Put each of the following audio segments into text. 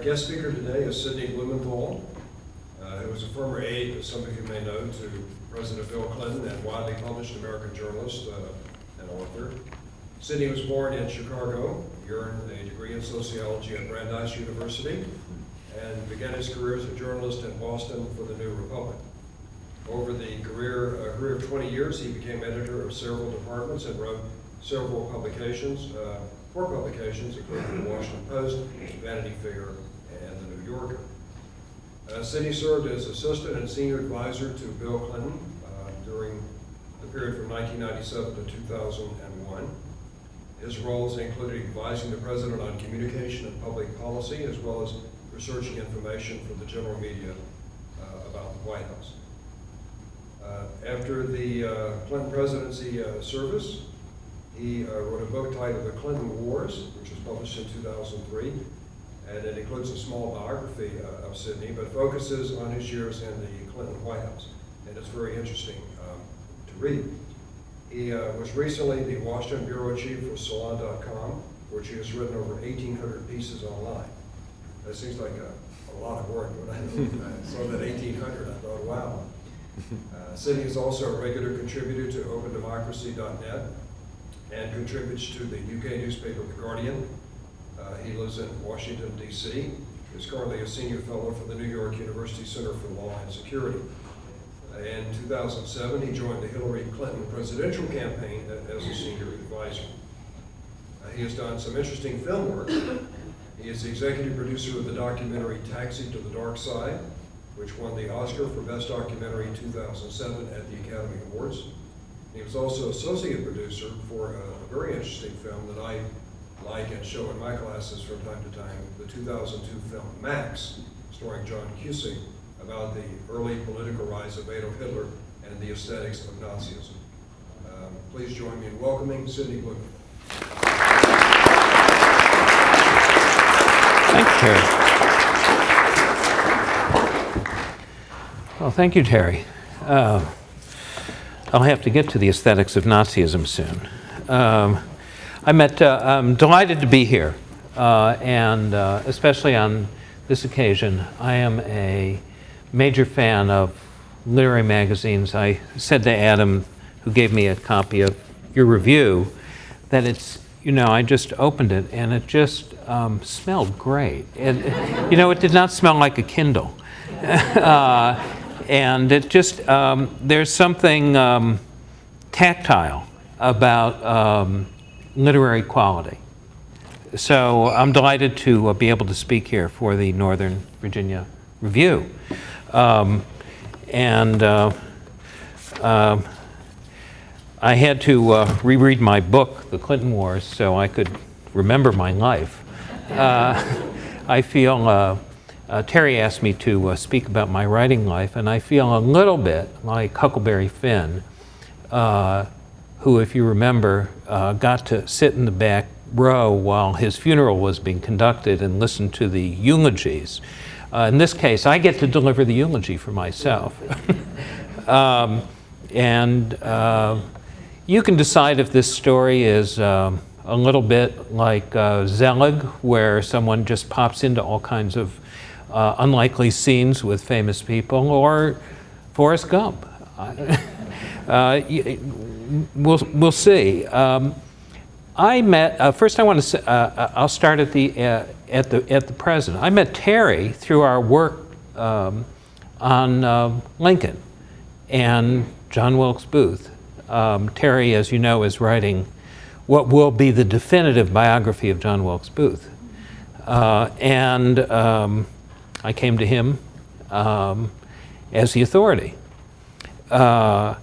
guest speaker today is Sidney Blumenthal, who was a former aide, as some of you may know, to President Bill Clinton and widely published American journalist and author. Sidney was born in Chicago. He earned a degree in sociology at Brandeis University and began his career as a journalist in Boston for the New Republic. Over the career of 20 years, he became editor of several departments and wrote several publications, four publications, including the Washington Post, Vanity Fair, and the New Yorker. Sidney served as assistant and senior advisor to Bill Clinton during the period from 1997 to 2001. His roles included advising the president on communication and public policy, as well as researching information for the general media about the White House. After the Clinton presidency service, he wrote a book titled The Clinton Wars, which was published in 2003, and it includes a small biography of Sidney, but focuses on his years in the Clinton White House, and it's very interesting to read. He was recently the Washington bureau chief for Salon.com, which he has written over 1,800 pieces online. That seems like a lot of work. When I saw that 1,800, I thought, wow. Sidney is also a regular contributor to OpenDemocracy.net and contributes to the UK newspaper The Guardian. He lives in Washington, D.C. He's currently a senior fellow for the New York University Center for Law and Security. In 2007, he joined the Hillary Clinton presidential campaign as a senior advisor. He has done some interesting film work. He is the executive producer of the documentary Taxi to the Dark Side, which won the Oscar for Best Documentary in 2007 at the Academy Awards. He was also associate producer for a very interesting film that I like and show in my classes from time to time, the 2002 film Max, starring John Cusack, about the early political rise of Adolf Hitler and the aesthetics of Nazism. Please join me in welcoming Sidney Blumenthal. Thanks, Terry. Well, thank you, Terry. I'll have to get to the aesthetics of Nazism soon. I'm delighted to be here, and especially on this occasion. I am a major fan of literary magazines. I said to Adam, who gave me a copy of your review, that it's, I just opened it and it just smelled great. It did not smell like a Kindle. And it just, there's something tactile about literary quality. So I'm delighted to be able to speak here for the Northern Virginia Review. I had to reread my book, The Clinton Wars, so I could remember my life. I feel, Terry asked me to speak about my writing life, and I feel a little bit like Huckleberry Finn, who, if you remember, got to sit in the back row while his funeral was being conducted and listen to the eulogies. In this case, I get to deliver the eulogy for myself. You can decide if this story is a little bit like Zelig, where someone just pops into all kinds of unlikely scenes with famous people, or Forrest Gump. We'll see. I met first. I want to say I'll start at the present. I met Terry through our work on Lincoln and John Wilkes Booth. Terry, as you know, is writing what will be the definitive biography of John Wilkes Booth, and I came to him as the authority. I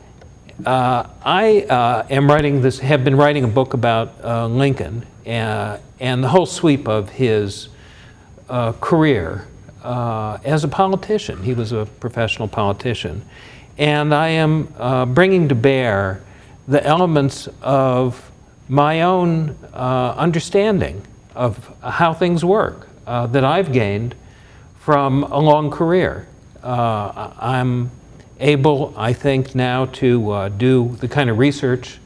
have been writing a book about Lincoln and the whole sweep of his career as a politician. He was a professional politician. And I am bringing to bear the elements of my own understanding of how things work that I've gained from a long career. I'm able, I think, now to do the kind of research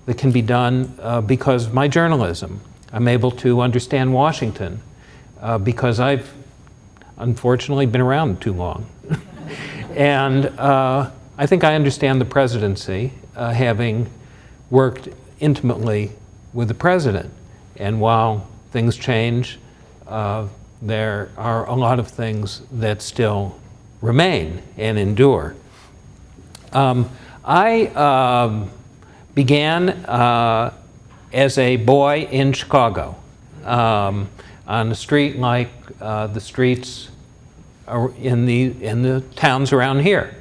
that can be done because of my journalism. I'm able to understand Washington because I've unfortunately been around too long. And I think I understand the presidency, having worked intimately with the president. And while things change, there are a lot of things that still remain and endure. I began as a boy in Chicago, on a street like the streets in the towns around here.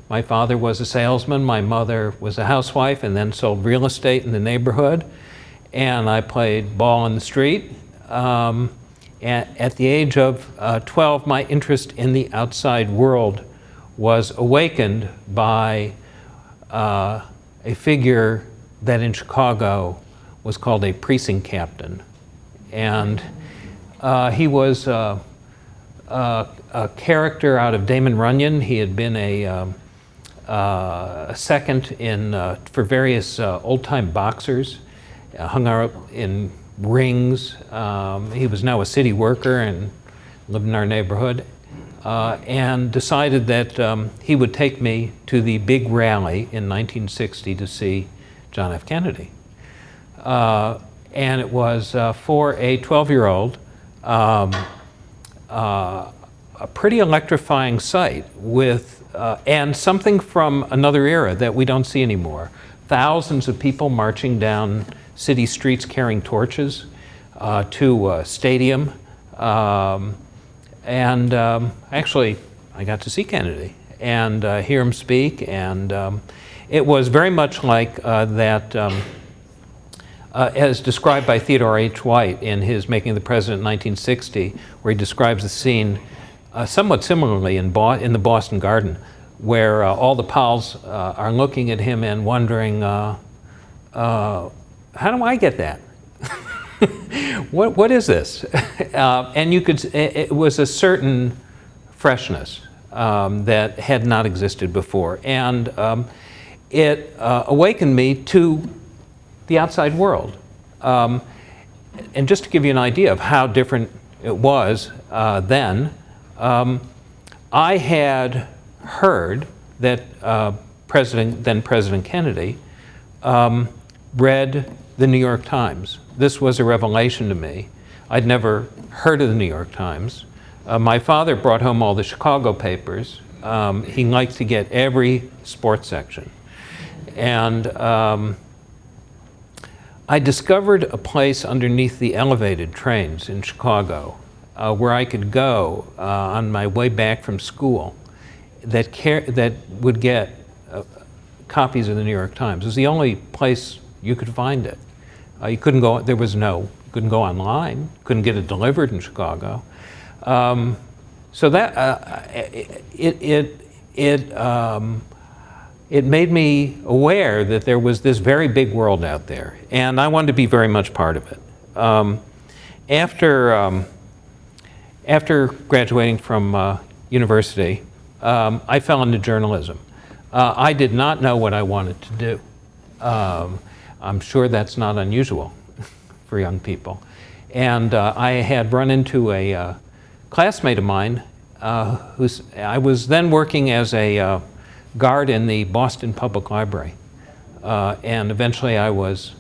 My father was a salesman, my mother was a housewife, and then sold real estate in the neighborhood. And I played ball in the street. At the age of 12, my interest in the outside world was awakened by a figure that in Chicago was called a precinct captain. And he was a character out of Damon Runyon. He had been a second for various old-time boxers, hung out in rings. He was now a city worker and lived in our neighborhood, and decided that he would take me to the big rally in 1960 to see John F. Kennedy. And it was for a 12-year-old, a pretty electrifying sight with, and something from another era that we don't see anymore. Thousands of people marching down city streets carrying torches to a stadium. Actually, I got to see Kennedy and hear him speak, and it was very much like that, as described by Theodore H. White in his Making of the President in 1960, where he describes the scene somewhat similarly in the Boston Garden, where all the pals are looking at him and wondering, how do I get that? What is this? And you could, it was a certain freshness that had not existed before. And it awakened me to the outside world. And just to give you an idea of how different it was then, I had heard that then President Kennedy read the New York Times. This was a revelation to me. I'd never heard of the New York Times. My father brought home all the Chicago papers. He liked to get every sports section. And I discovered a place underneath the elevated trains in Chicago where I could go on my way back from school that would get copies of the New York Times. It was the only place you could find it. You couldn't go, couldn't go online, couldn't get it delivered in Chicago. So that, it made me aware that there was this very big world out there, and I wanted to be very much part of it. After graduating from university, I fell into journalism. I did not know what I wanted to do. I'm sure that's not unusual for young people. And I had run into a classmate of mine I was then working as a guard in the Boston Public Library. And eventually I was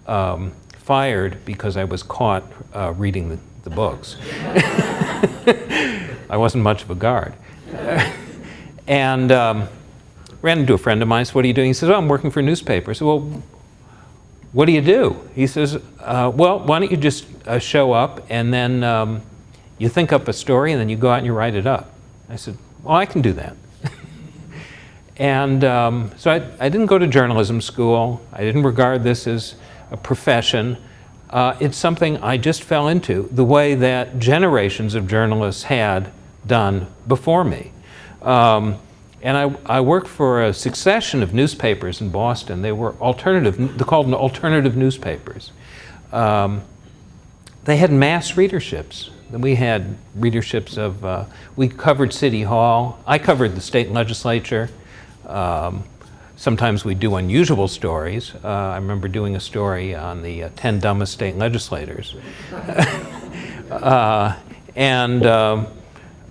fired because I was caught reading the books. I wasn't much of a guard. And ran into a friend of mine. I said, "What are you doing?" He says, "Oh, I'm working for a newspaper." I said, "Well, what do you do?" He says, "Well, why don't you just show up and then you think up a story and then you go out and you write it up." I said, "Well, I can do that." And so I didn't go to journalism school. I didn't regard this as a profession. It's something I just fell into, the way that generations of journalists had done before me. And I worked for a succession of newspapers in Boston. They were they're called alternative newspapers. They had mass readerships. We had readerships of, we covered City Hall. I covered the state legislature. Sometimes we do unusual stories. I remember doing a story on the 10 dumbest state legislators.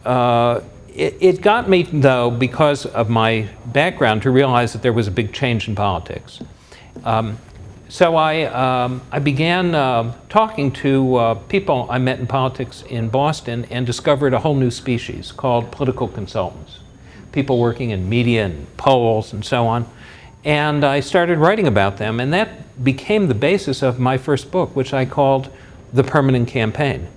it got me, though, because of my background, to realize that there was a big change in politics. So I began talking to people I met in politics in Boston and discovered a whole new species called political consultants, people working in media and polls and so on. And I started writing about them, and that became the basis of my first book, which I called The Permanent Campaign.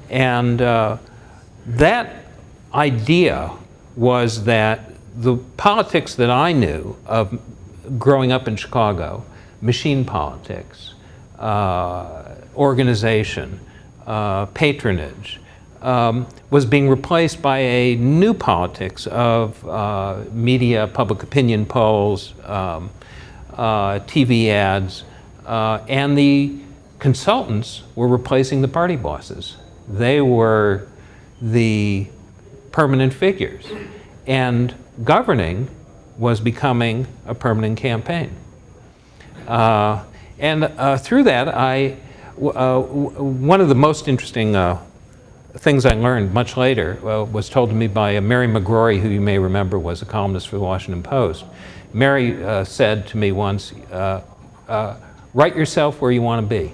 And that idea was that the politics that I knew of growing up in Chicago, machine politics, organization, patronage, was being replaced by a new politics of media, public opinion polls, TV ads, and the consultants were replacing the party bosses. They were the permanent figures, and governing was becoming a permanent campaign. Through that, one of the most interesting things I learned much later was told to me by Mary McGrory, who you may remember was a columnist for the Washington Post. Mary said to me once, write yourself where you want to be.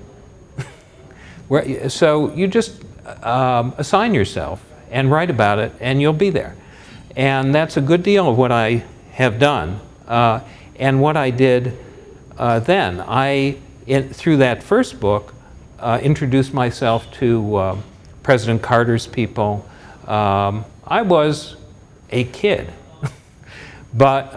So you just assign yourself and write about it, and you'll be there. And that's a good deal of what I have done. And what I did then, through that first book, introduced myself to President Carter's people. I was a kid, but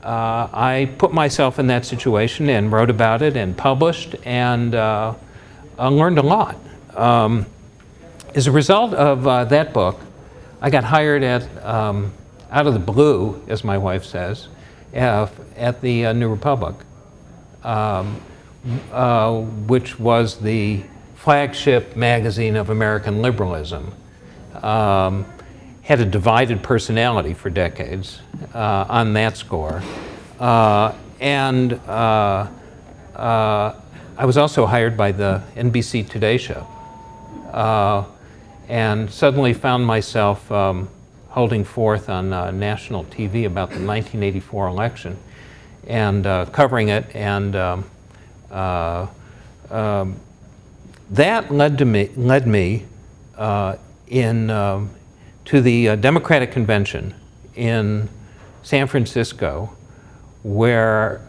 I put myself in that situation and wrote about it and published, and I learned a lot. As a result of that book, I got hired at, out of the blue, as my wife says, at the New Republic, which was the flagship magazine of American liberalism. Had a divided personality for decades on that score. I was also hired by the NBC Today Show, and suddenly found myself holding forth on national TV about the 1984 election and covering it, and that led me to the Democratic Convention in San Francisco, where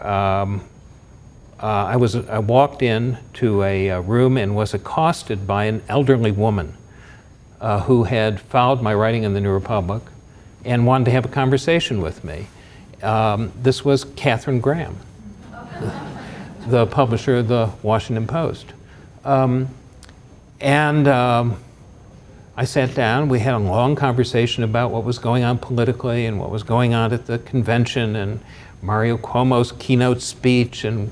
I walked in to a room and was accosted by an elderly woman who had followed my writing in the New Republic and wanted to have a conversation with me. This was Katharine Graham, the publisher of the Washington Post. I sat down, we had a long conversation about what was going on politically and what was going on at the convention, and Mario Cuomo's keynote speech and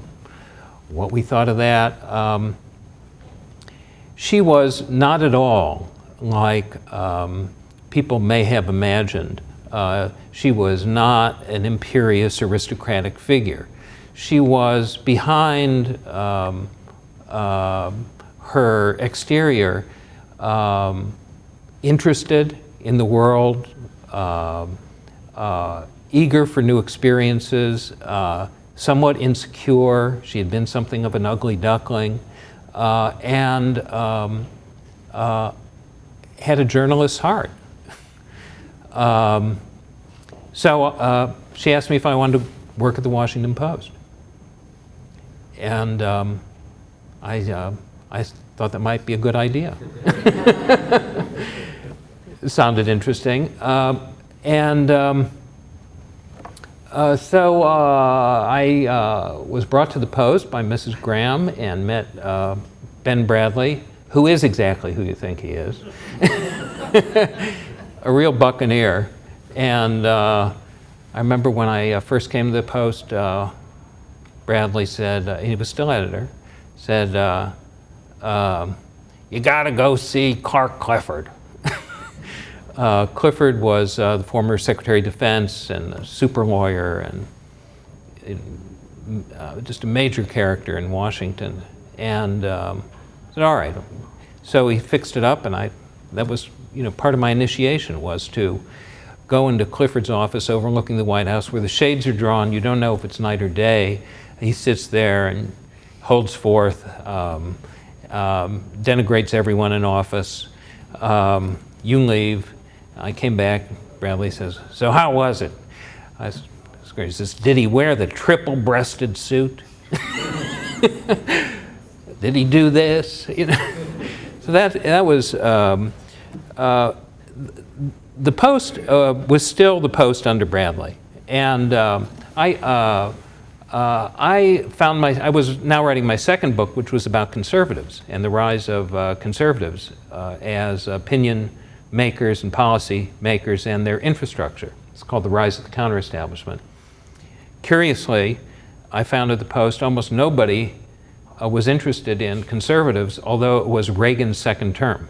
what we thought of that. She was not at all like people may have imagined. She was not an imperious aristocratic figure. She was behind her exterior, interested in the world, eager for new experiences, somewhat insecure. She had been something of an ugly duckling, and had a journalist's heart. So she asked me if I wanted to work at the Washington Post. And I thought that might be a good idea. It sounded interesting. So I was brought to the Post by Mrs. Graham and met Ben Bradley, who is exactly who you think he is. A real buccaneer. And I remember when I first came to the Post, Bradley said, he was still editor, said, you gotta go see Clark Clifford. Clifford was the former Secretary of Defense and a super lawyer and just a major character in Washington. And I said, all right. So he fixed it up, and I that was, part of my initiation was to go into Clifford's office overlooking the White House where the shades are drawn. You don't know if it's night or day. He sits there and holds forth, denigrates everyone in office. You leave. I came back. Bradley says, "So how was it?" I said, "It's great." He says, "Did he wear the triple-breasted suit? Did he do this?" So that was the Post was still the Post under Bradley, and I was now writing my second book, which was about conservatives and the rise of conservatives as opinion makers and policy makers and their infrastructure. It's called The Rise of the Counter-Establishment. Curiously, I found at the Post almost nobody was interested in conservatives, although it was Reagan's second term.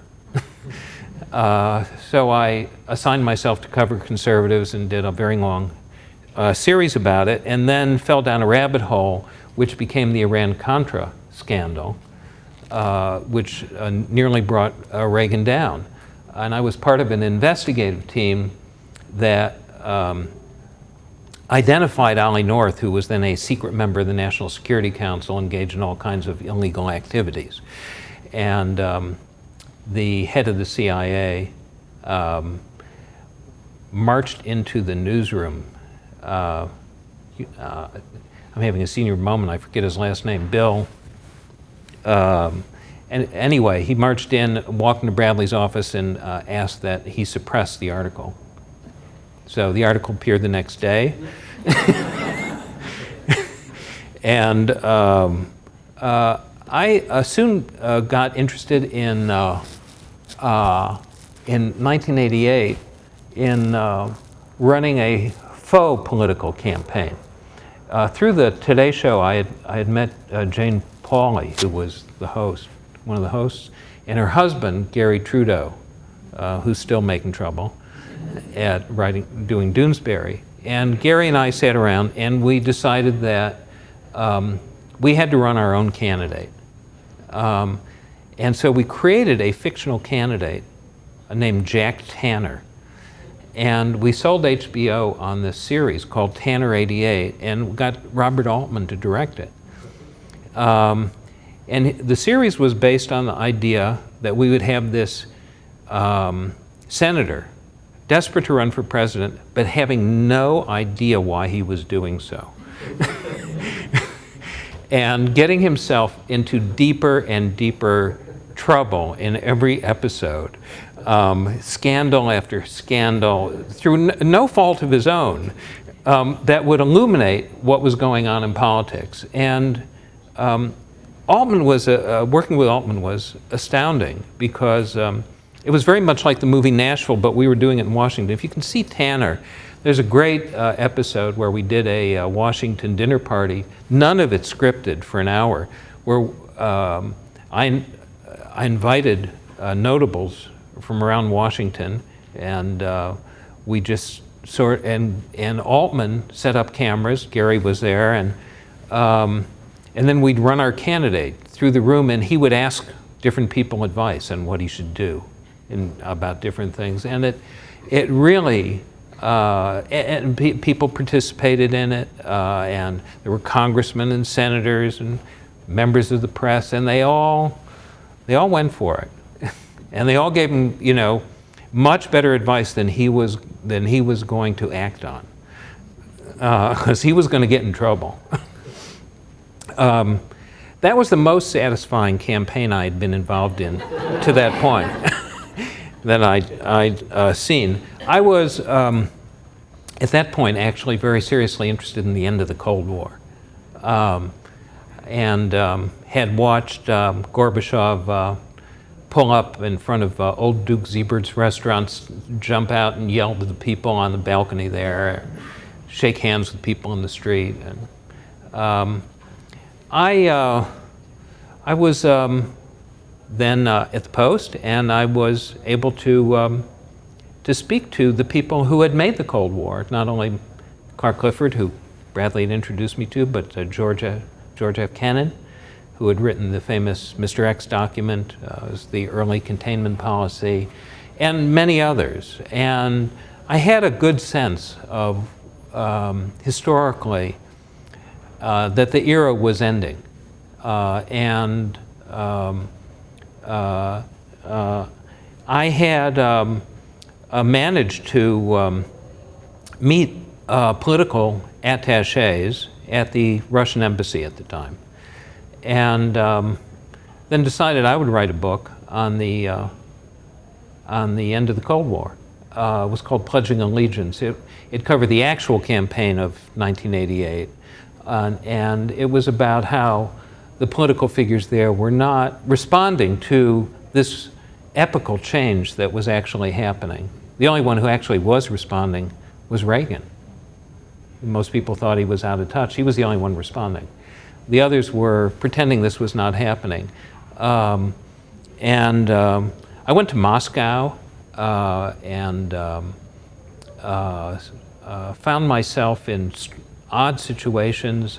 So I assigned myself to cover conservatives and did a very long series about it, and then fell down a rabbit hole which became the Iran-Contra Scandal, which nearly brought Reagan down. And I was part of an investigative team that identified Ollie North, who was then a secret member of the National Security Council, engaged in all kinds of illegal activities. And the head of the CIA marched into the newsroom. I'm having a senior moment, I forget his last name, Bill. And anyway, he marched in, walked into Bradley's office, and asked that he suppress the article. So the article appeared the next day. And I soon got interested in 1988 in running a faux political campaign. Through the Today Show, I had met Jane Pauley, who was the host, one of the hosts, and her husband, Gary Trudeau, who's still making trouble at doing Doonesbury. And Gary and I sat around and we decided that we had to run our own candidate. And so we created a fictional candidate named Jack Tanner. And we sold HBO on this series called Tanner 88 and got Robert Altman to direct it. And the series was based on the idea that we would have this senator desperate to run for president, but having no idea why he was doing so. And getting himself into deeper and deeper trouble in every episode. Scandal after scandal, through no fault of his own, that would illuminate what was going on in politics. And Altman was, working with Altman was astounding because it was very much like the movie Nashville, but we were doing it in Washington. If you can see Tanner, there's a great episode where we did a Washington dinner party, none of it scripted, for an hour, where I invited notables from around Washington, and we just and Altman set up cameras. Gary was there, and then we'd run our candidate through the room, and he would ask different people advice on what he should do about different things, and it really. And people participated in it, and there were congressmen and senators and members of the press, and they all went for it, and they all gave him, much better advice than he was going to act on, because he was going to get in trouble. That was the most satisfying campaign I had been involved in to that point that I'd seen. I was, at that point, actually very seriously interested in the end of the Cold War, and had watched Gorbachev pull up in front of old Duke Ziebert's restaurants, jump out and yell to the people on the balcony there, shake hands with people in the street. And I was then at the Post, and I was able to speak to the people who had made the Cold War, not only Clark Clifford, who Bradley had introduced me to, but George F. Kennan, who had written the famous Mr. X document, was the early containment policy, and many others. And I had a good sense of, historically, that the era was ending. I had managed to meet political attachés at the Russian embassy at the time, and then decided I would write a book on the end of the Cold War. It was called Pledging Allegiance. It covered the actual campaign of 1988, and it was about how the political figures there were not responding to this epochal change that was actually happening. The only one who actually was responding was Reagan. Most people thought he was out of touch. He was the only one responding. The others were pretending this was not happening. I went to Moscow and found myself in odd situations,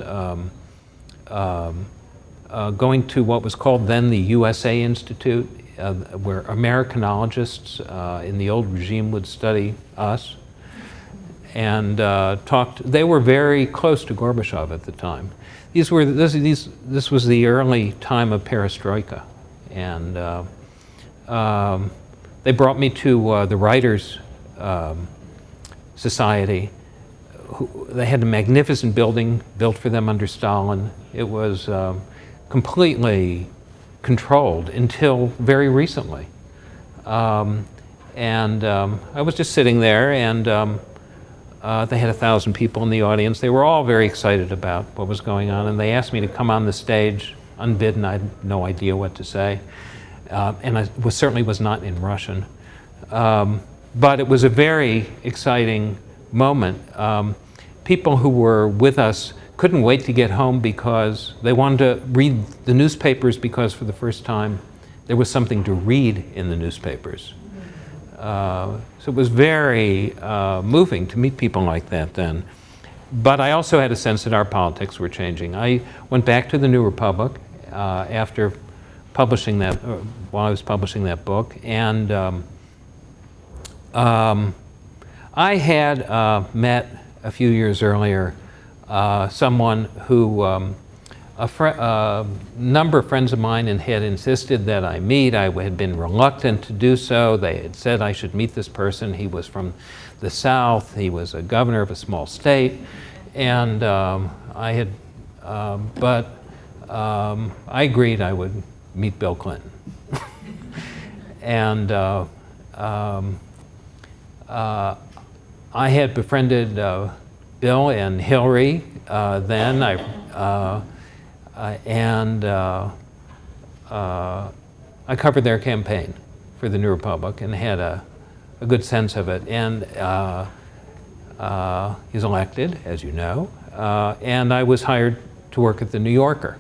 going to what was called then the USA Institute, where Americanologists in the old regime would study us, and they were very close to Gorbachev at the time. This was the early time of perestroika, and they brought me to the Writers' Society. They had a magnificent building built for them under Stalin. It was completely controlled until very recently. I was just sitting there, and they had 1,000 people in the audience. They were all very excited about what was going on, and they asked me to come on the stage unbidden. I had no idea what to say, and I certainly was not in Russian. But it was a very exciting moment. People who were with us couldn't wait to get home because they wanted to read the newspapers, because for the first time there was something to read in the newspapers. So it was very moving to meet people like that then. But I also had a sense that our politics were changing. I went back to the New Republic after publishing that, while I was publishing that book, and I had met a few years earlier someone who, a number of friends of mine had insisted that I meet. I had been reluctant to do so. They had said I should meet this person. He was from the South. He was a governor of a small state. And I agreed I would meet Bill Clinton. And I had befriended Bill and Hillary then. I covered their campaign for the New Republic and had a good sense of it. And he's elected, as you know, and I was hired to work at the New Yorker.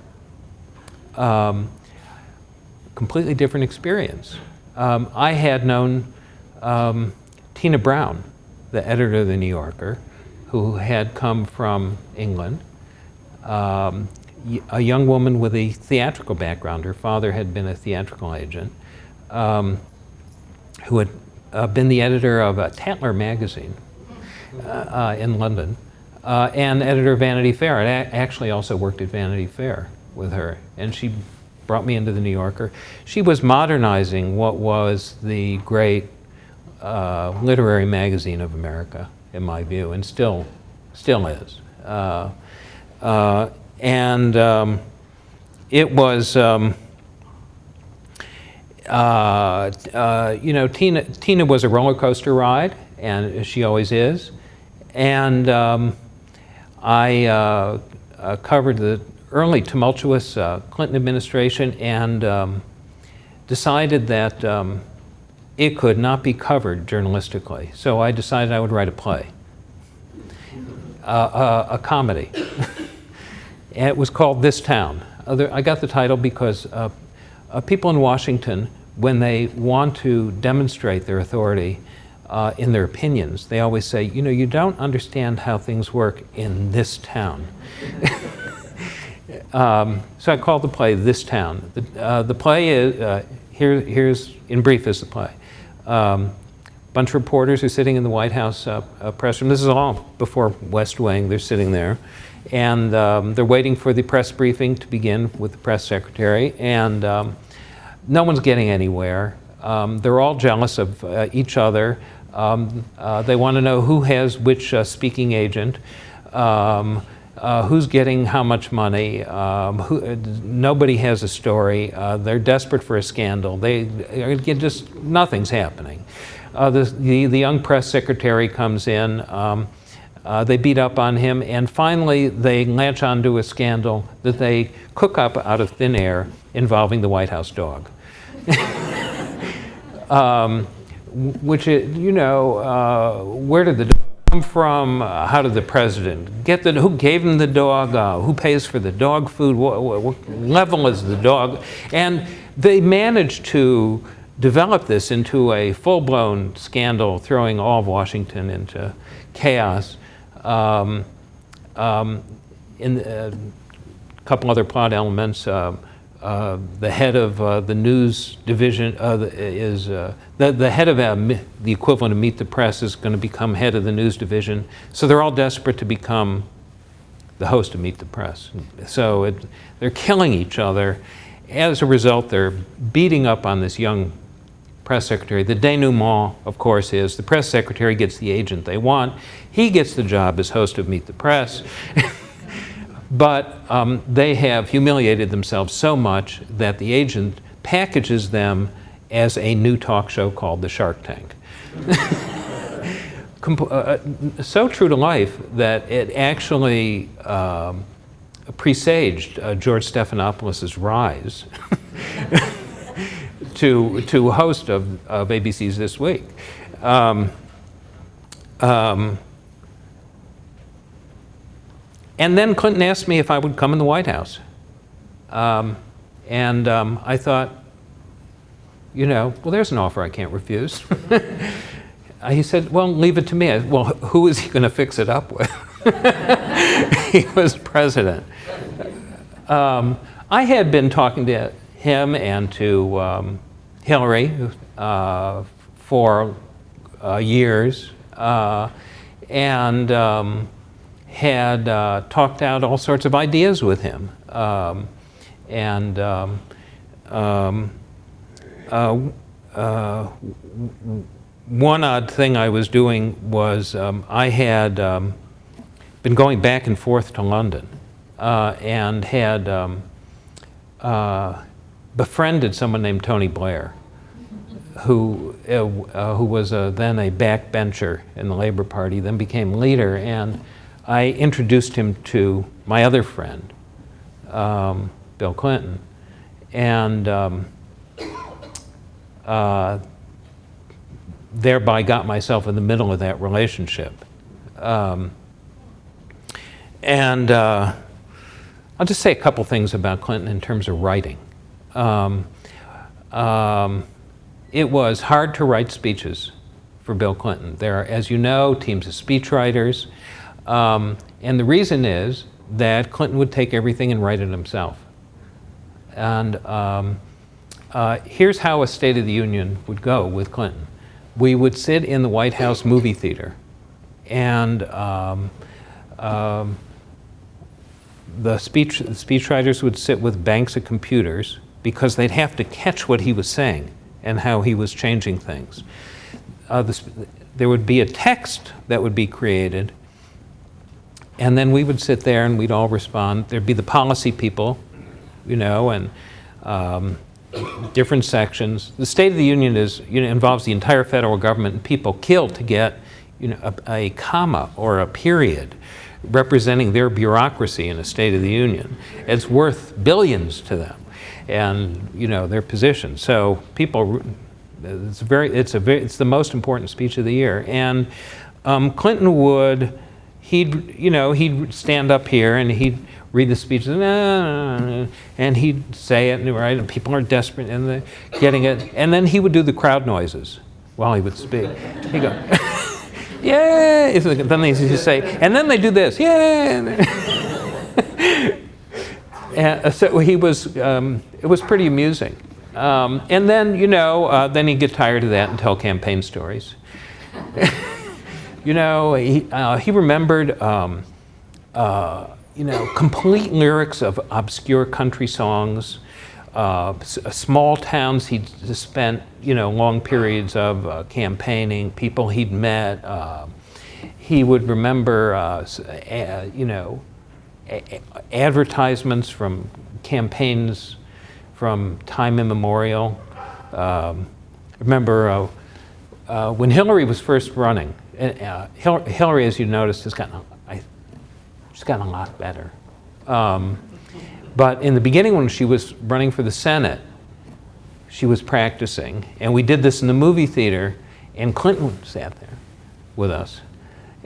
Completely different experience. I had known Tina Brown, the editor of the New Yorker, who had come from England. A young woman with a theatrical background. Her father had been a theatrical agent, who had been the editor of Tatler magazine in London, and editor of Vanity Fair. I actually also worked at Vanity Fair with her, and she brought me into the New Yorker. She was modernizing what was the great literary magazine of America, in my view, and still is. It was, Tina was a roller coaster ride, and she always is. And I covered the early tumultuous Clinton administration and decided that it could not be covered journalistically. So I decided I would write a play, a comedy. And it was called This Town. I got the title because people in Washington, when they want to demonstrate their authority in their opinions, they always say, you don't understand how things work in this town. So I called the play This Town. The play is, here's in brief is the play. Bunch of reporters are sitting in the White House press room. This is all before West Wing. They're sitting there. And they're waiting for the press briefing to begin with the press secretary. And no one's getting anywhere. They're all jealous of each other. They want to know who has which speaking agent, who's getting how much money. Nobody has a story. They're desperate for a scandal. Just nothing's happening. The young press secretary comes in. They beat up on him, and finally they latch onto a scandal that they cook up out of thin air involving the White House dog. Which, where did the dog come from? How did the president get who gave him the dog? Who pays for the dog food? What level is the dog? And they managed to develop this into a full-blown scandal, throwing all of Washington into chaos. In a couple other plot elements, the head of the news division is the head of the equivalent of Meet the Press is going to become head of the news division. So they're all desperate to become the host of Meet the Press. So they're killing each other. As a result, they're beating up on this young press secretary. The denouement, of course, is the press secretary gets the agent they want. He gets the job as host of Meet the Press. But they have humiliated themselves so much that the agent packages them as a new talk show called the Shark Tank. So true to life that it actually presaged George Stephanopoulos' rise to host of ABC's This Week. And then Clinton asked me if I would come in the White House. I thought, well, there's an offer I can't refuse. He said, well, leave it to me. Well, who is he going to fix it up with? He was president. I had been talking to him and to Hillary for years, and had talked out all sorts of ideas with him. One odd thing I was doing was I had been going back and forth to London and had befriended someone named Tony Blair, who was then a backbencher in the Labour Party, then became leader, and I introduced him to my other friend, Bill Clinton, and thereby got myself in the middle of that relationship. I'll just say a couple things about Clinton in terms of writing. It was hard to write speeches for Bill Clinton. There are, as you know, teams of speechwriters. And the reason is that Clinton would take everything and write it himself. And here's how a State of the Union would go with Clinton. We would sit in the White House movie theater, and the speechwriters would sit with banks of computers because they'd have to catch what he was saying and how he was changing things. There would be a text that would be created, and then we would sit there and we'd all respond. There'd be the policy people, and different sections. The State of the Union involves the entire federal government, and people killed to get a comma or a period representing their bureaucracy in a State of the Union. It's worth billions to them, and their position. So people, it's the most important speech of the year. And Clinton would, he'd stand up here and he'd read the speech, and he'd say it, right? And people are desperate and they're getting it. And then he would do the crowd noises while he would speak. He'd go, yeah. Then they say, and then they do this, yeah. And so he was, it was pretty amusing. And then, then he'd get tired of that and tell campaign stories. He remembered, complete lyrics of obscure country songs, small towns he'd spent, long periods of campaigning, people he'd met. He would remember, advertisements from campaigns from time immemorial. Remember when Hillary was first running, Hillary, as you noticed, she's gotten a lot better. But in the beginning, when she was running for the Senate, she was practicing. And we did this in the movie theater, and Clinton sat there with us.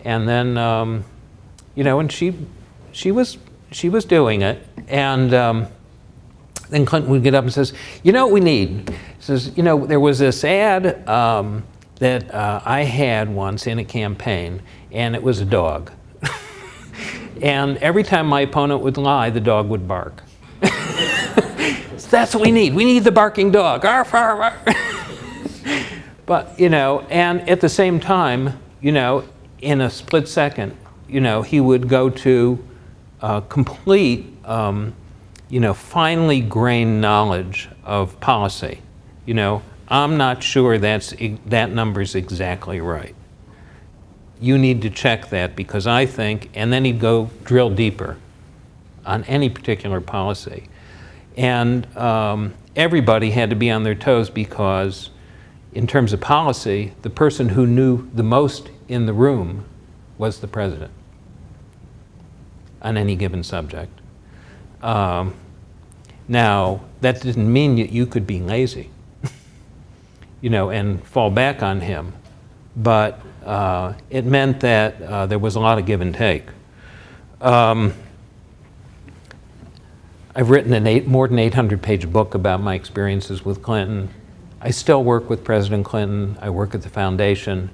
And then, and she was doing it. And then Clinton would get up and says, "You know what we need?" He says, "There was this ad that I had once in a campaign, and it was a dog. And every time my opponent would lie, the dog would bark." So that's what we need. We need the barking dog. Arf, arf, arf. But, and at the same time, in a split second, he would go to complete, finely grained knowledge of policy. I'm not sure that number's exactly right. You need to check that because I think, and then he'd go drill deeper on any particular policy. And everybody had to be on their toes because in terms of policy, the person who knew the most in the room was the president on any given subject. Now, that didn't mean that you could be lazy, and fall back on him. But it meant that there was a lot of give and take. I've written more than 800-page book about my experiences with Clinton. I still work with President Clinton. I work at the foundation.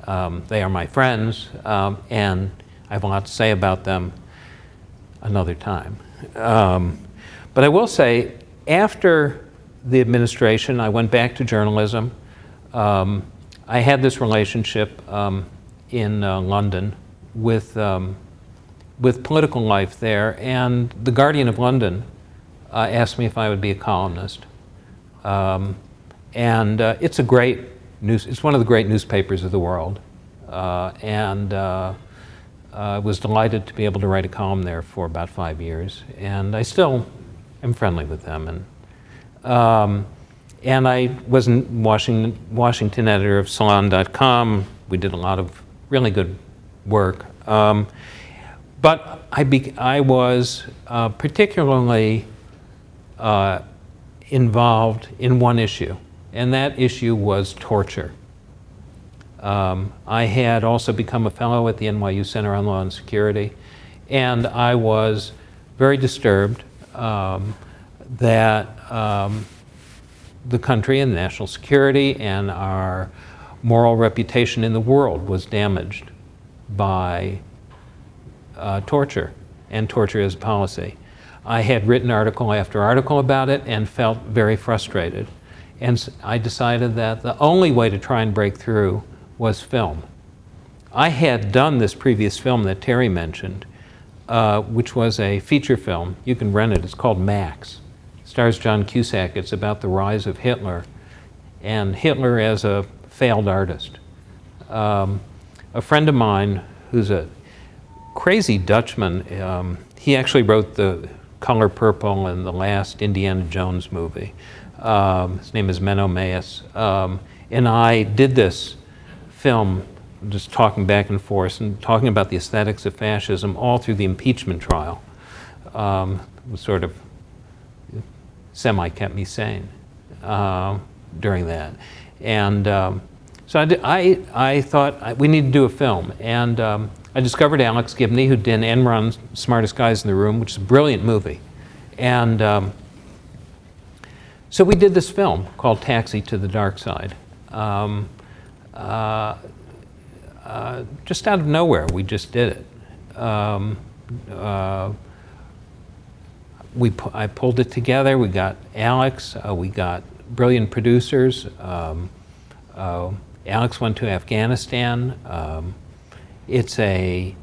They are my friends, and I have a lot to say about them another time. But I will say, after the administration, I went back to journalism. I had this relationship in London with political life there, and the Guardian of London asked me if I would be a columnist. It's a great news. It's one of the great newspapers of the world, I was delighted to be able to write a column there for about 5 years, and I still am friendly with them. And I was in Washington editor of Salon.com. We did a lot of really good work. But I was particularly involved in one issue, and that issue was torture. I had also become a fellow at the NYU Center on Law and Security, and I was very disturbed that the country and national security and our moral reputation in the world was damaged by torture and torture as a policy. I had written article after article about it and felt very frustrated. And I decided that the only way to try and break through was film. I had done this previous film that Terry mentioned, which was a feature film. You can rent it. It's called Max. It stars John Cusack. It's about the rise of Hitler and Hitler as a failed artist. A friend of mine who's a crazy Dutchman, he actually wrote The Color Purple and the last Indiana Jones movie. His name is Menno Meijers. And I did this film just talking back and forth and talking about the aesthetics of fascism all through the impeachment trial. It was sort of semi-kept me sane during that. And so I thought we need to do a film. And I discovered Alex Gibney, who did Enron's Smartest Guys in the Room, which is a brilliant movie. And so we did this film called Taxi to the Dark Side. Just out of nowhere, we just did it. I pulled it together. We got Alex. We got brilliant producers. Alex went to Afghanistan. It's a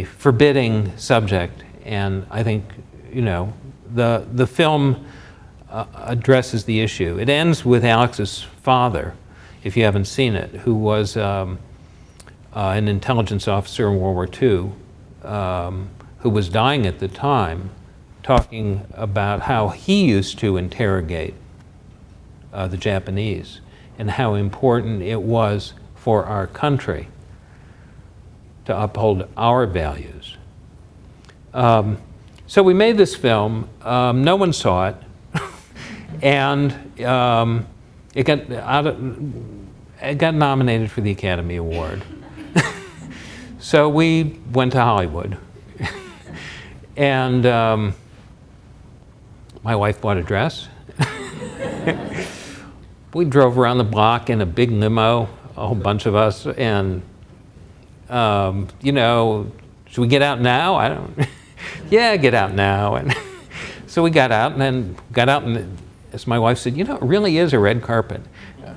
forbidding subject, and I think the film addresses the issue. It ends with Alex's father, if you haven't seen it, who was an intelligence officer in World War II, who was dying at the time, talking about how he used to interrogate the Japanese and how important it was for our country to uphold our values. So we made this film. No one saw it, and it got nominated for the Academy Award. So we went to Hollywood, and my wife bought a dress. We drove around the block in a big limo, a whole bunch of us, and should we get out now? I don't. Yeah, get out now. And so we got out, and as my wife said, it really is a red carpet.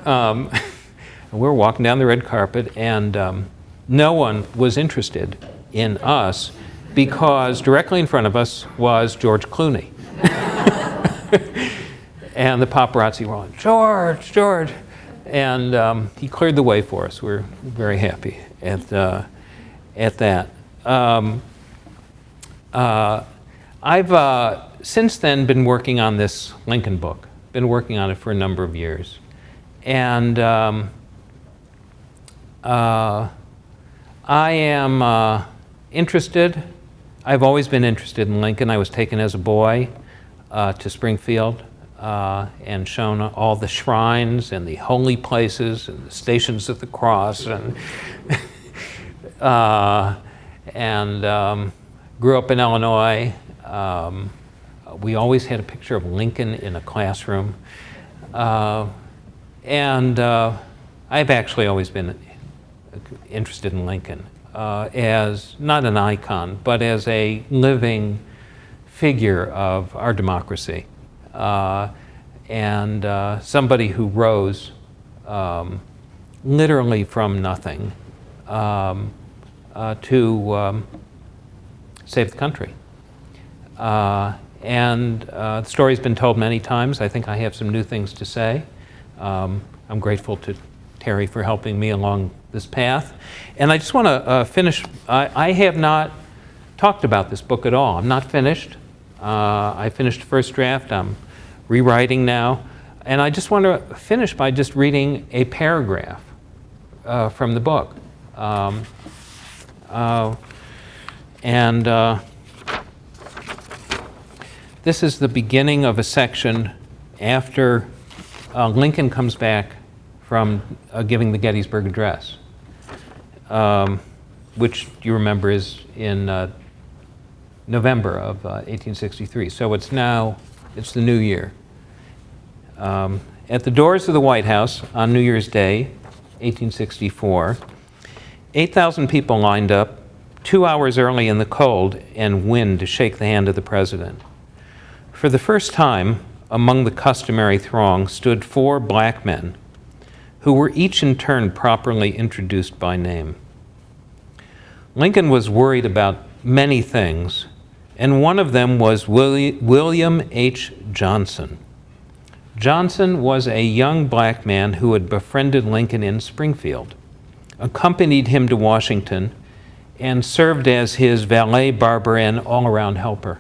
And we were walking down the red carpet, and no one was interested in us because directly in front of us was George Clooney. And the paparazzi were on, George. And he cleared the way for us. We're very happy at that. I've since then been working on this Lincoln book. Been working on it for a number of years. And I am interested. I've always been interested in Lincoln. I was taken as a boy to Springfield and shown all the shrines and the holy places and the Stations of the Cross, and grew up in Illinois. We always had a picture of Lincoln in a classroom. And I've actually always been interested in Lincoln as not an icon, but as a living figure of our democracy, and somebody who rose literally from nothing to save the country. And the story's been told many times. I think I have some new things to say. I'm grateful to Terry for helping me along this path. And I just want to finish. I have not talked about this book at all. I'm not finished. I finished the first draft. I'm rewriting now. And I just want to finish by just reading a paragraph from the book. This is the beginning of a section after Lincoln comes back from giving the Gettysburg Address, which you remember is in November of 1863. So it's the new year. At the doors of the White House on New Year's Day, 1864, 8,000 people lined up 2 hours early in the cold and wind to shake the hand of the president. For the first time, among the customary throng stood 4 black men who were each in turn properly introduced by name. Lincoln was worried about many things, and one of them was William H. Johnson. Johnson was a young black man who had befriended Lincoln in Springfield, accompanied him to Washington, and served as his valet, barber, and all-around helper.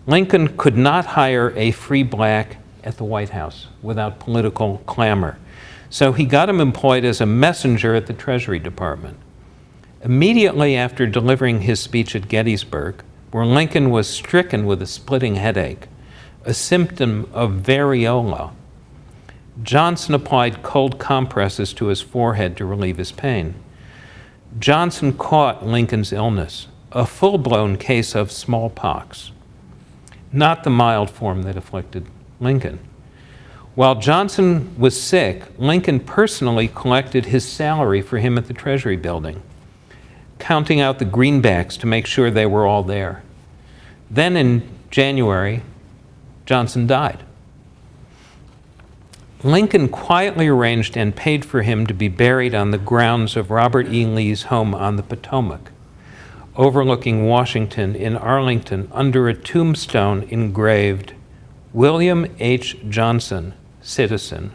Lincoln could not hire a free black at the White House without political clamor, so he got him employed as a messenger at the Treasury Department. Immediately after delivering his speech at Gettysburg, where Lincoln was stricken with a splitting headache, a symptom of variola, Johnson applied cold compresses to his forehead to relieve his pain. Johnson caught Lincoln's illness, a full-blown case of smallpox, not the mild form that afflicted Lincoln. While Johnson was sick, Lincoln personally collected his salary for him at the Treasury building, counting out the greenbacks to make sure they were all there. Then in January, Johnson died. Lincoln quietly arranged and paid for him to be buried on the grounds of Robert E. Lee's home on the Potomac, overlooking Washington in Arlington, under a tombstone engraved, "William H. Johnson, Citizen."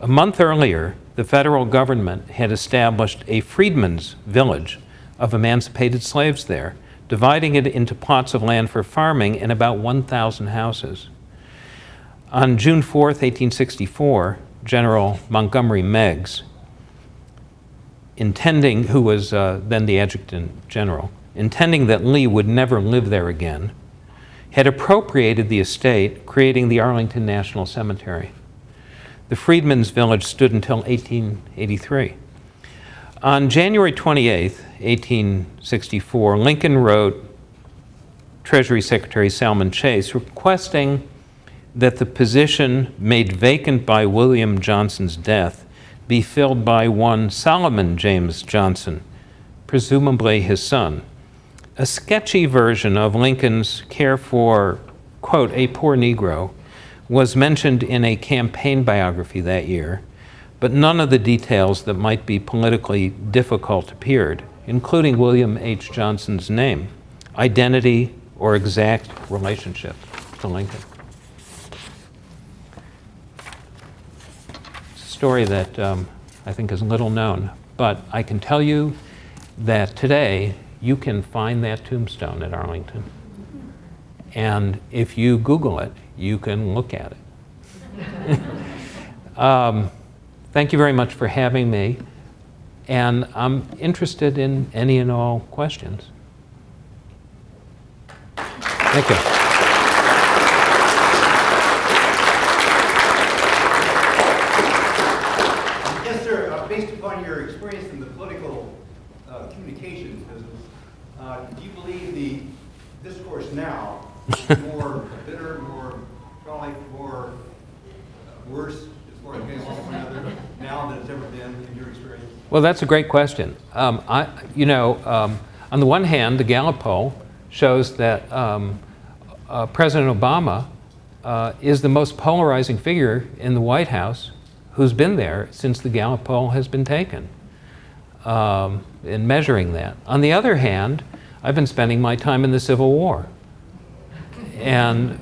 A month earlier, the federal government had established a freedmen's village of emancipated slaves there, dividing it into plots of land for farming and about 1,000 houses. On June 4th, 1864, General Montgomery Meigs, who was then the adjutant general, intending that Lee would never live there again, had appropriated the estate, creating the Arlington National Cemetery. The Freedmen's Village stood until 1883. On January 28th, 1864, Lincoln wrote Treasury Secretary Salmon Chase requesting that the position made vacant by William Johnson's death be filled by one Solomon James Johnson, presumably his son. A sketchy version of Lincoln's care for, quote, a poor Negro was mentioned in a campaign biography that year, but none of the details that might be politically difficult appeared, including William H. Johnson's name, identity, or exact relationship to Lincoln. It's a story that I think is little known, but I can tell you that today you can find that tombstone at Arlington. And if you Google it, you can look at it. Thank you very much for having me. And I'm interested in any and all questions. Thank you. Yes, sir. Based upon your experience in the political communications business, do you believe the discourse now is more bitter, more probably more worse as far as getting along with one another now than it's ever been in your experience? Well, that's a great question. On the one hand, the Gallup poll shows that President Obama is the most polarizing figure in the White House who's been there since the Gallup poll has been taken in measuring that. On the other hand, I've been spending my time in the Civil War. And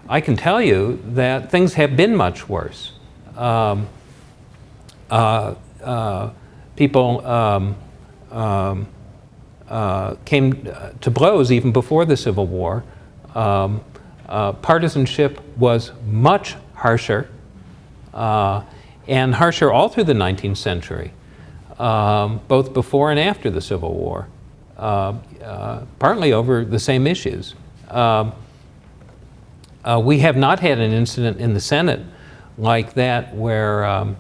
I can tell you that things have been much worse. People came to blows even before the Civil War. Partisanship was much harsher, and harsher all through the 19th century, both before and after the Civil War, partly over the same issues. We have not had an incident in the Senate like that where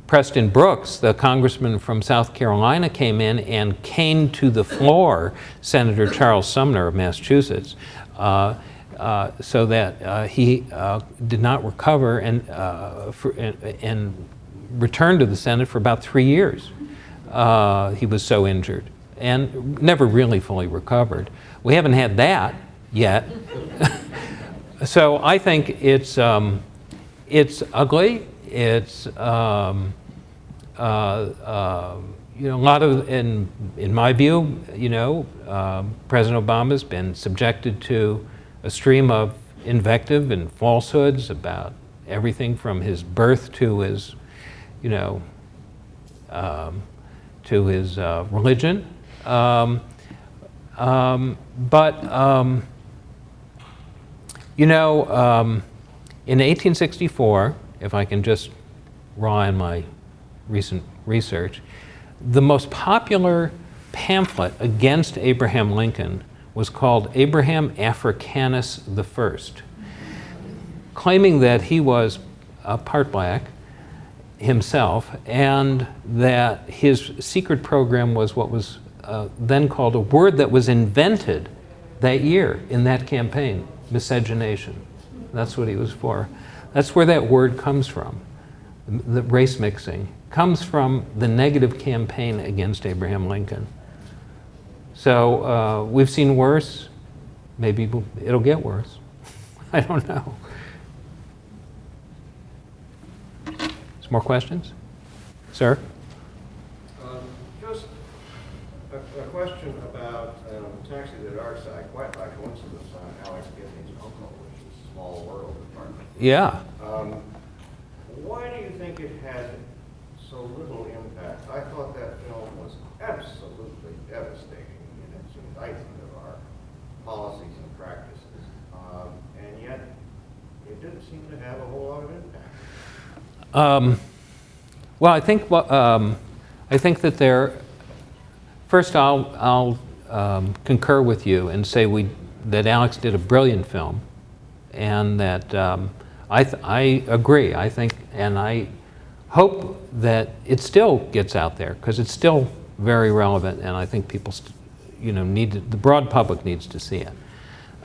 Preston Brooks, the congressman from South Carolina, came in and caned to the floor Senator Charles Sumner of Massachusetts so that he did not recover and returned to the Senate for about 3 years. He was so injured and never really fully recovered. We haven't had that yet. So I think it's ugly. It's a lot of, in my view, President Obama's been subjected to a stream of invective and falsehoods about everything from his birth to his, religion. In 1864, if I can just draw on my recent research, the most popular pamphlet against Abraham Lincoln was called Abraham Africanus I, claiming that he was part black himself and that his secret program was what was then called a word that was invented that year in that campaign, miscegenation. That's what he was for. That's where that word comes from. The race mixing comes from the negative campaign against Abraham Lincoln. So we've seen worse. Maybe it'll get worse. I don't know. Some more questions? Sir? Just a question about Taxi to the Dark Side. Quite by coincidence, on Alex Gibney's uncle, which is Small World Department. Yeah. Why do you think it had so little impact? I thought that film was absolutely devastating in its indictment of our policies and practices, and yet it didn't seem to have a whole lot of impact. Well, I think that there. First, I'll concur with you and say that Alex did a brilliant film, and that I agree. I think, and I hope that it still gets out there because it's still very relevant, and I think people, the broad public needs to see it.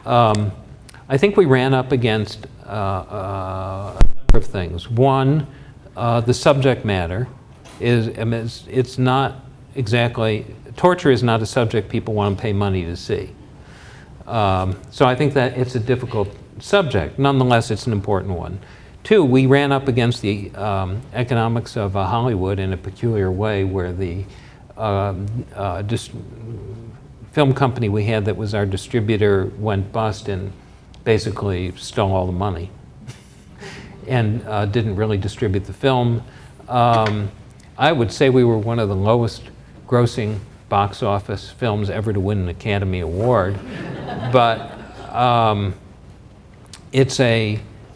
I think we ran up against a number of things. One, the subject matter it's not exactly, torture is not a subject people want to pay money to see. So I think that it's a difficult subject. Nonetheless, it's an important one. Two, we ran up against the economics of Hollywood in a peculiar way, where the film company we had that was our distributor went bust and basically stole all the money and didn't really distribute the film. I would say we were one of the lowest grossing box office films ever to win an Academy Award, but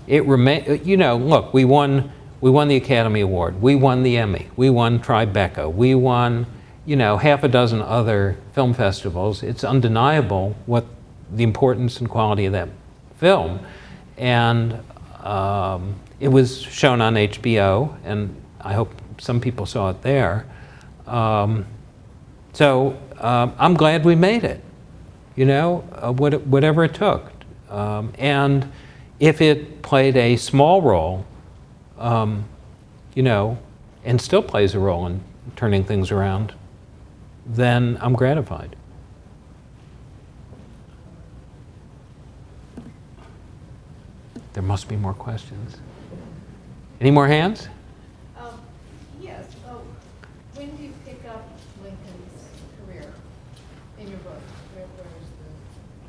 look, we won the Academy Award, we won the Emmy, we won Tribeca, we won, half a dozen other film festivals. It's undeniable what the importance and quality of that film, and it was shown on HBO, and I hope some people saw it there. So I'm glad we made it, whatever it took. And if it played a small role, and still plays a role in turning things around, then I'm gratified. There must be more questions. Any more hands? Yes. When do you pick up Lincoln's career in your book? Where is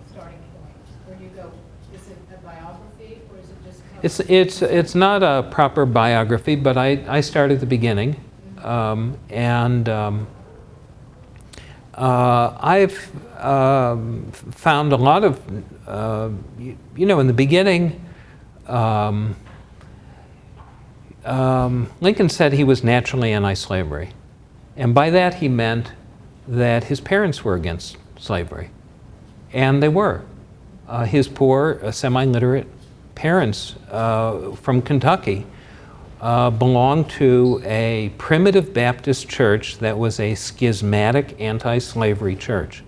the starting point? Where do you go? Is it a biography, or is it just? It's not a proper biography, but I start at the beginning, and I've found a lot of in the beginning. Lincoln said he was naturally anti-slavery, and by that he meant that his parents were against slavery, and they were. His poor, semi-literate parents from Kentucky belonged to a primitive Baptist church that was a schismatic anti-slavery church,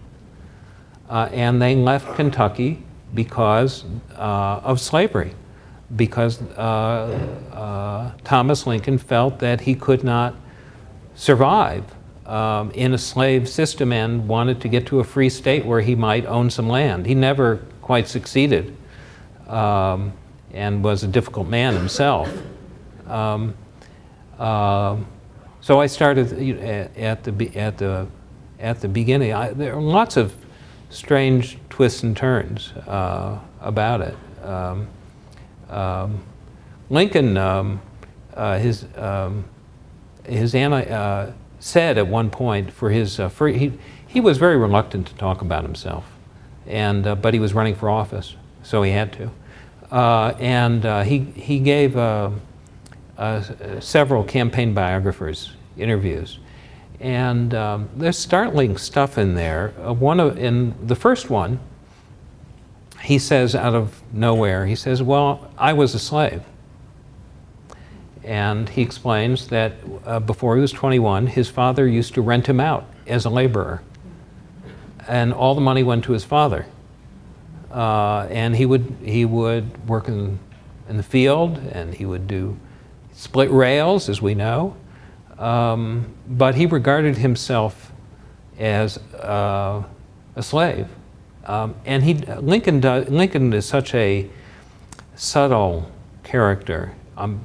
and they left Kentucky because of slavery. Because Thomas Lincoln felt that he could not survive in a slave system and wanted to get to a free state where he might own some land. He never quite succeeded, and was a difficult man himself. So I started at the beginning. There are lots of strange twists and turns about it. Lincoln, said at one point for his he was very reluctant to talk about himself, and but he was running for office, so he had to, and he gave several campaign biographers interviews, and there's startling stuff in there. In the first one, he says out of nowhere, he says, well, I was a slave. And he explains that before he was 21, his father used to rent him out as a laborer. And all the money went to his father. And he would work in the field, and he would do split rails, as we know. But he regarded himself as a slave. Lincoln is such a subtle character.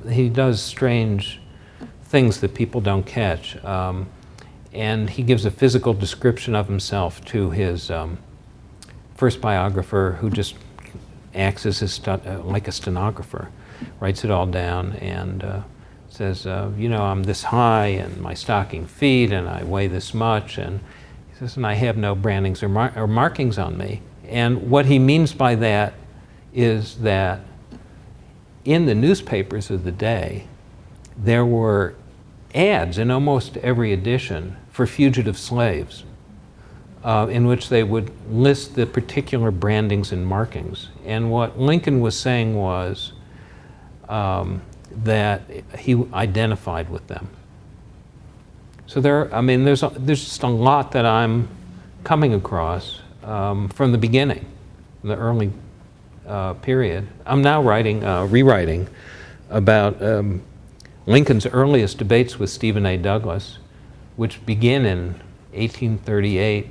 He does strange things that people don't catch. And he gives a physical description of himself to his first biographer, who just acts as like a stenographer, writes it all down and says, you know, I'm this high and my stocking feet and I weigh this much, and he says, and I have no brandings or markings on me. And what he means by that is that in the newspapers of the day, there were ads in almost every edition for fugitive slaves, in which they would list the particular brandings and markings. And what Lincoln was saying was that he identified with them. So there's just a lot that I'm coming across from the beginning, the early period. I'm now rewriting about Lincoln's earliest debates with Stephen A. Douglas, which begin in 1838,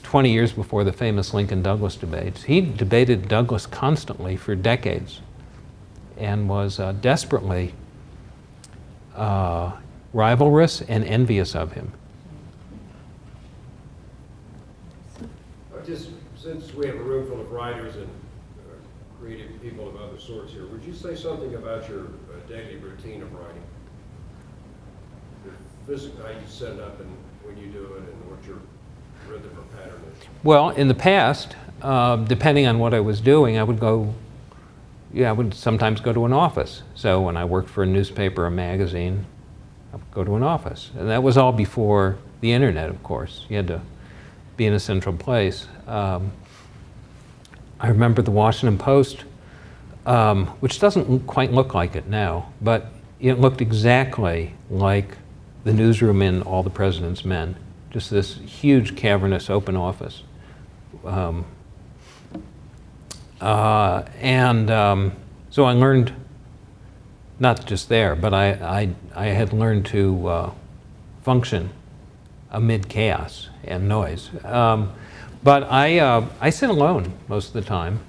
20 years before the famous Lincoln-Douglas debates. He debated Douglas constantly for decades and was desperately rivalrous and envious of him. Just since we have a room full of writers and creative people of other sorts here, would you say something about your daily routine of writing? Your physical, how you set it up and when you do it, and what your rhythm or pattern is? Well, in the past, depending on what I was doing, I would sometimes go to an office. So when I worked for a newspaper or magazine, I would go to an office. And that was all before the internet, of course. You had to be in a central place. I remember the Washington Post, which doesn't quite look like it now, but it looked exactly like the newsroom in All the President's Men, just this huge, cavernous, open office. So I learned, not just there, but I had learned to function amid chaos and noise. But I sit alone most of the time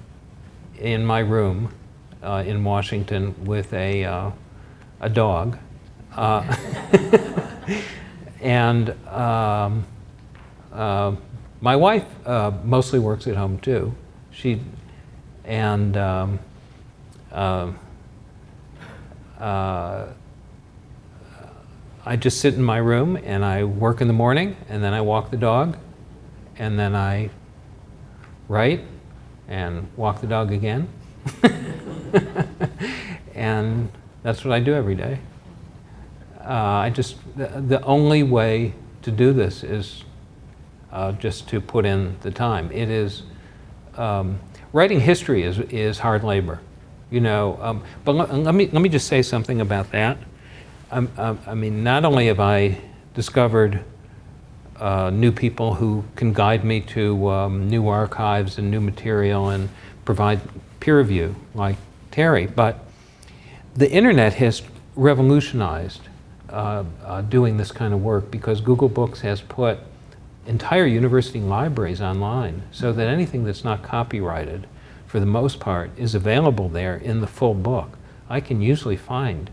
in my room in Washington with a dog. And my wife mostly works at home too. I just sit in my room and I work in the morning, and then I walk the dog, and then I write and walk the dog again. And that's what I do every day. The only way to do this is just to put in the time. It is, writing history is hard labor, you know. But let me just say something about that. I mean, not only have I discovered new people who can guide me to new archives and new material and provide peer review, like Terry, but the internet has revolutionized doing this kind of work, because Google Books has put entire university libraries online, so that anything that's not copyrighted, for the most part, is available there in the full book. I can usually find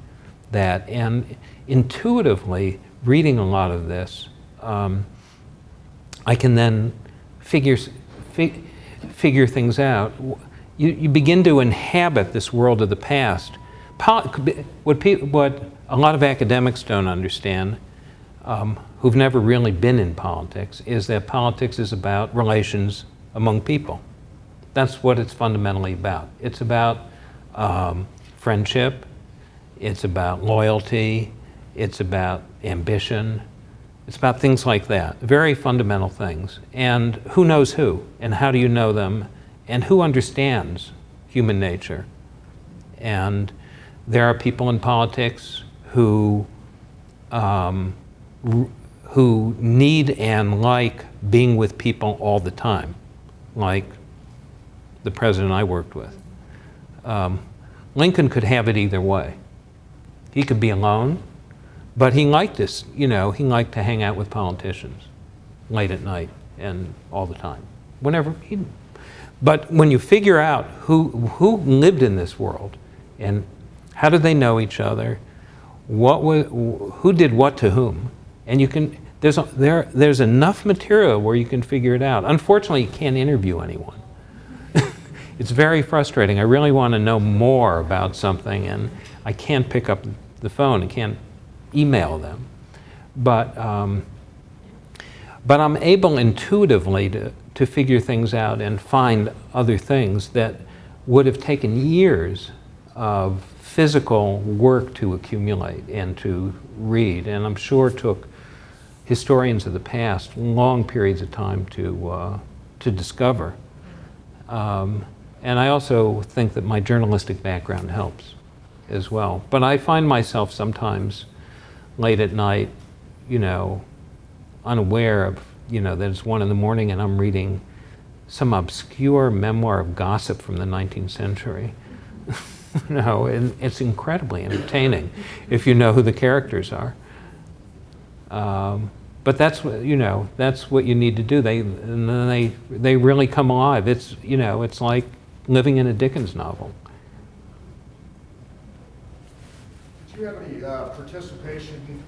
that, and intuitively reading a lot of this, I can then figure things out. You begin to inhabit this world of the past. What a lot of academics don't understand, who've never really been in politics, is that politics is about relations among people. That's what it's fundamentally about. It's about friendship, it's about loyalty, it's about ambition, it's about things like that, very fundamental things. And who knows who, and how do you know them, and who understands human nature? And there are people in politics who need and like being with people all the time, like the president I worked with. Lincoln could have it either way. He could be alone, but he liked this, you know, he liked to hang out with politicians late at night and all the time. But when you figure out who lived in this world and how did they know each other, who did what to whom, and you can, there's enough material where you can figure it out. Unfortunately, you can't interview anyone. It's very frustrating. I really want to know more about something, and I can't pick up the phone. I can't email them. But I'm able intuitively to figure things out and find other things that would have taken years of physical work to accumulate and to read, and I'm sure took historians of the past long periods of time to discover. And I also think that my journalistic background helps as well. But I find myself sometimes late at night, unaware of, that it's 1 in the morning and I'm reading some obscure memoir of gossip from the 19th century. And it's incredibly entertaining if you know who the characters are. But that's what you need to do. They really come alive. It's like living in a Dickens novel. Did you have any participation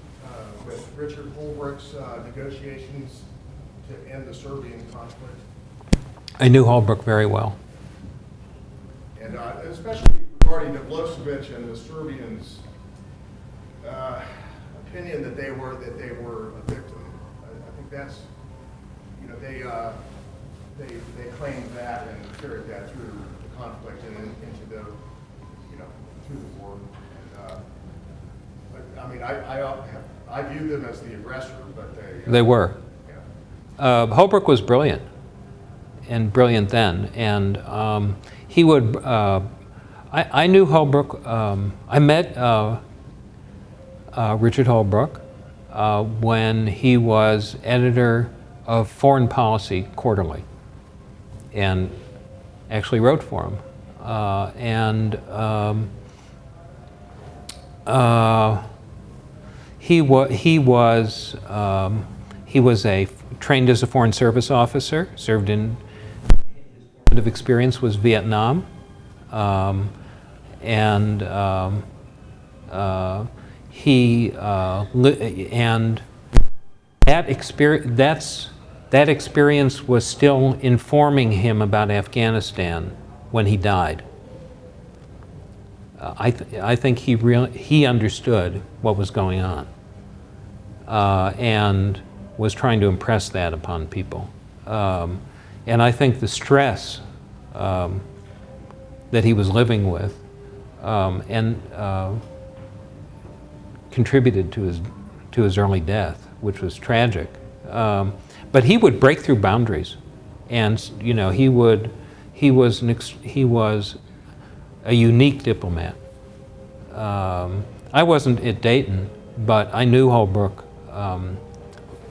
with Richard Holbrooke's negotiations to end the Serbian conflict? I knew Holbrooke very well. And especially regarding Milosevic and the Serbians' opinion that they were a victim. I think that's, they claimed that and carried that through the conflict and into the, through the war. And I view them as the aggressor, but they were. Yeah. Holbrooke was brilliant, and brilliant then, and he would. I knew Holbrooke. I met Richard Holbrooke when he was editor of Foreign Policy Quarterly, and actually wrote for him. He was trained as a Foreign Service officer. Served in, his formative experience was Vietnam, and that experience was still informing him about Afghanistan when he died. I think he understood what was going on and was trying to impress that upon people. And I think the stress that he was living with contributed to his early death, which was tragic. But he would break through boundaries, and he was a unique diplomat. I wasn't at Dayton, but I knew Holbrooke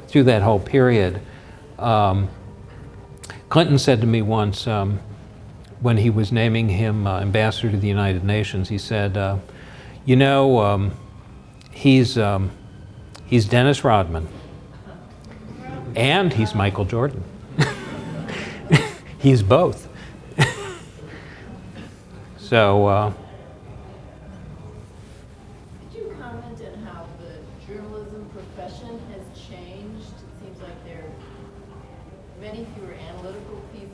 through that whole period. Clinton said to me once, when he was naming him ambassador to the United Nations, he said, he's Dennis Rodman, and he's Michael Jordan. He's both. So. Could you comment on how the journalism profession has changed? It seems like there are many fewer analytical pieces,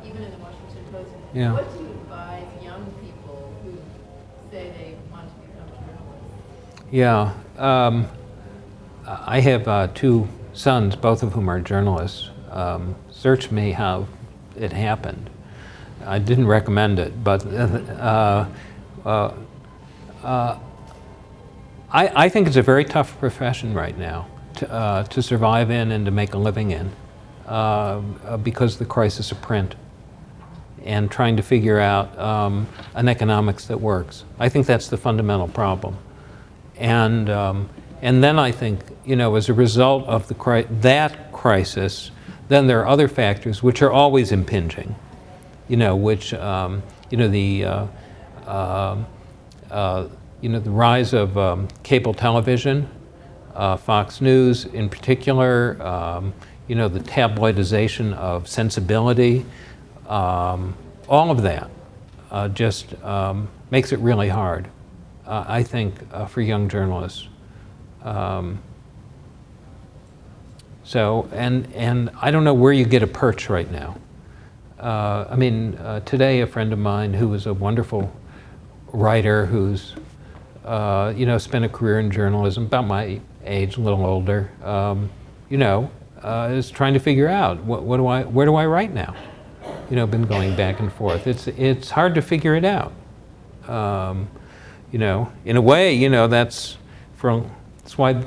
even in the Washington Post. Yeah. What do you advise young people who say they want to become journalists? Yeah. I have 2 sons, both of whom are journalists. Search me how it happened. I didn't recommend it, but I think it's a very tough profession right now to survive in and to make a living in because of the crisis of print and trying to figure out an economics that works. I think that's the fundamental problem. And then I think, as a result of that crisis, then there are other factors which are always impinging. The rise of cable television, Fox News in particular, you know, the tabloidization of sensibility, all of that just makes it really hard, I think, for young journalists. So, and I don't know where you get a perch right now. I mean, today a friend of mine who was a wonderful writer who's, you know, spent a career in journalism, about my age, a little older, you know, is trying to figure out where do I write now? You know, been going back and forth. It's hard to figure it out. You know, in a way, you know, that's why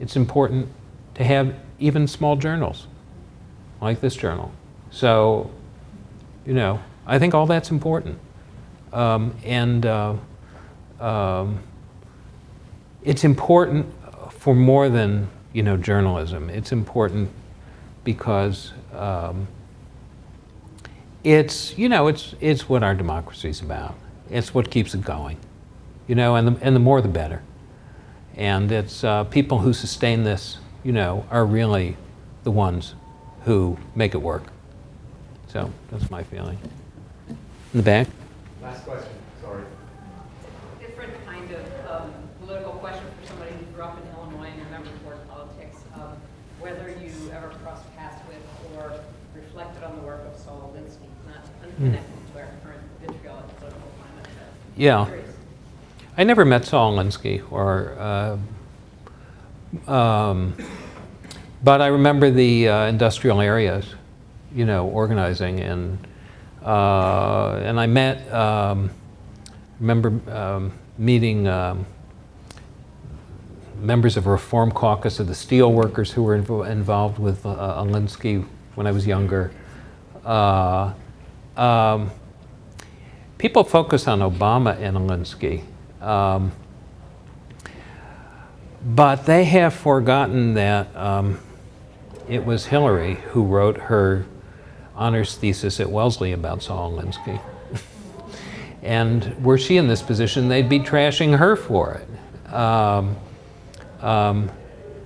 it's important to have even small journals like this journal. So, you know, I think all that's important. It's important for more than, you know, journalism. It's important because it's, you know, it's what our democracy's about. It's what keeps it going, you know, and the more the better. And it's people who sustain this, you know, are really the ones who make it work. So that's my feeling. In the back. Last question, sorry. Different kind of political question for somebody who grew up in Illinois and remembers war politics. Whether you ever crossed paths with or reflected on the work of Saul Alinsky, not unconnected to our current vitriolic political climate. Yeah. Curious. I never met Saul Alinsky, but I remember the industrial areas, you know, organizing, and I met, remember meeting members of a reform caucus of the steel workers who were involved with Alinsky when I was younger. People focus on Obama and Alinsky, but they have forgotten that it was Hillary who wrote her honors thesis at Wellesley about Saul Alinsky. And were she in this position, they'd be trashing her for it.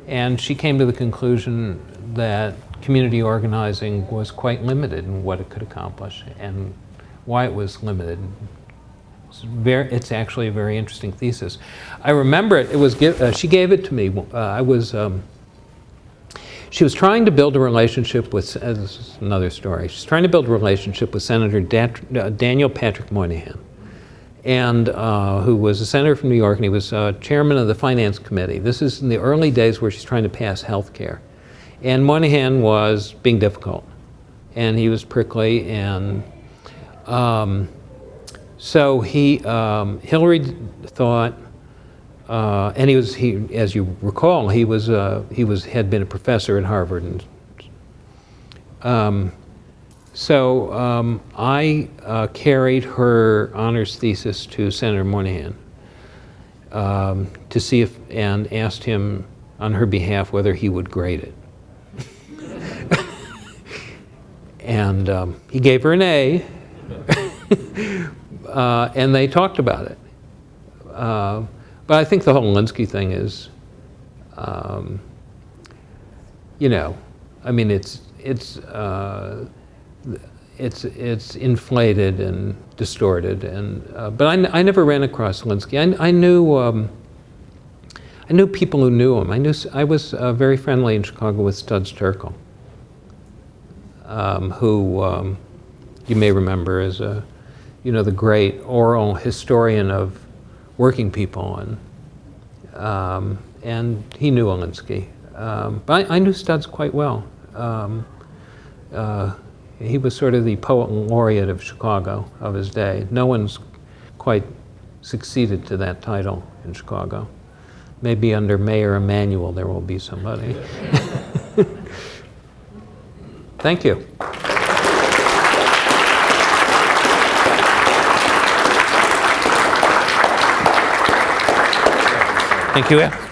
And she came to the conclusion that community organizing was quite limited in what it could accomplish and why it was limited. It's actually a very interesting thesis. I remember it. It was she gave it to me. She was trying to build a relationship with. This is another story. She's trying to build a relationship with Senator Daniel Patrick Moynihan, and who was a senator from New York, and he was chairman of the Finance Committee. This is in the early days where she's trying to pass health care, and Moynihan was being difficult, and he was prickly, and. So Hillary thought, and he, as you recall, he had been a professor at Harvard, and so I carried her honors thesis to Senator Moynihan to see if, and asked him on her behalf whether he would grade it, and he gave her an A. And they talked about it. But I think the whole Alinsky thing is, you know, I mean, it's inflated and distorted. And but I never ran across Alinsky. I knew people who knew him. I was very friendly in Chicago with Studs Terkel, who you may remember as a. You know, the great oral historian of working people, and he knew Alinsky. But I knew Studs quite well. He was sort of the poet laureate of Chicago of his day. No one's quite succeeded to that title in Chicago. Maybe under Mayor Emanuel there will be somebody. Thank you. Thank you.